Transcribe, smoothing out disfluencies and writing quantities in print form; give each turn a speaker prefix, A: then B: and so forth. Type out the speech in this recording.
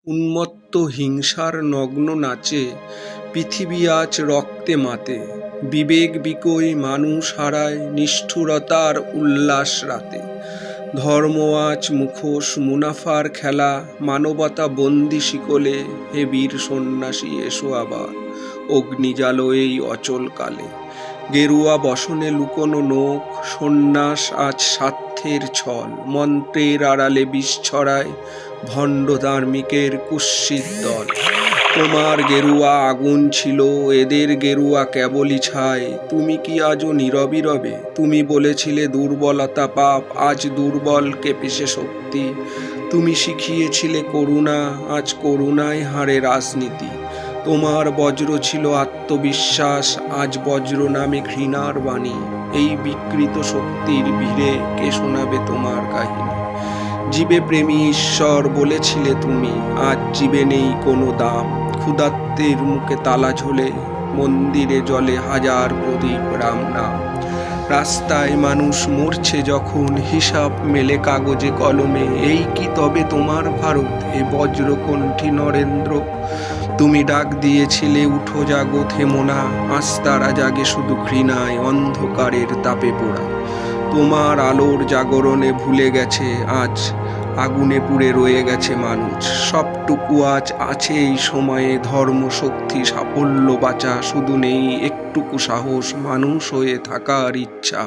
A: উন্মত্ত হিংসার নগ্ন নাচে পৃথিবী আজ রক্তে মাতে। বিবেক বিকই মানুষ হারায় নিষ্ঠুরতার উল্লাস রাতে। ধর্ম আজ মুখোশ মুনাফার খেলা, মানবতা বন্দি শিকলে। হে বীর সন্ন্যাসী এসো আবার, অগ্নি জ্বালো এই অচল কালে। গেরুয়া বসনে লুকোনো নোখ, সন্ন্যাস আজ স্বার্থের ছল। মন্ত্রের আড়ালে বিষ ছড়ায় ভণ্ড ধার্মিকের কুৎসিত দল। তোমার গেরুয়া আগুন ছিল, এদের গেরুয়া কেবলই ছাই। তুমি কি আজও নীরবই রবে? তুমি বলেছিলে দুর্বলতা পাপ, আজ দুর্বল কেঁপেছে শক্তি। তুমি শিখিয়েছিলে করুণা, আজ করুণায় হারে রাজনীতি। তোমার বজ্র ছিল আত্মবিশ্বাস, আজ বজ্র নামে ঘৃণার বাণী। এই বিকৃত শক্তির ভিড়ে কে শোনাবে তোমার কাহিনী? জীবে প্রেমী ঈশ্বর বলেছিলে তুমি, আজ জীবে নেই কোনো দাম। ক্ষুধার্তের মুখে তালা ঝোলে, মন্দিরে জলে হাজার প্রদীপ রাম নাম। রাস্তায় মানুষ মরছে যখন, হিসাব মেলে কাগজে কলমে। এই কি তবে তোমার ভারত, হে বজ্রকণ্ঠী নরেন্দ্র? তুমি ডাক দিয়েছিলে উঠো জাগো থেমো না, আজ তারা জাগে শুধু ঘৃণায় অন্ধকারের তাপে পোড়া। তোমার আলোর জাগরণে ভুলে গেছে আজ, আগুনে পুড়ে রয়ে গেছে মানুষ। সবটুকু আজ আছে এই সময়ে, ধর্ম শক্তি সাফল্য বাঁচা, শুধু নেই একটুকু সাহস মানুষ হয়ে থাকার ইচ্ছা।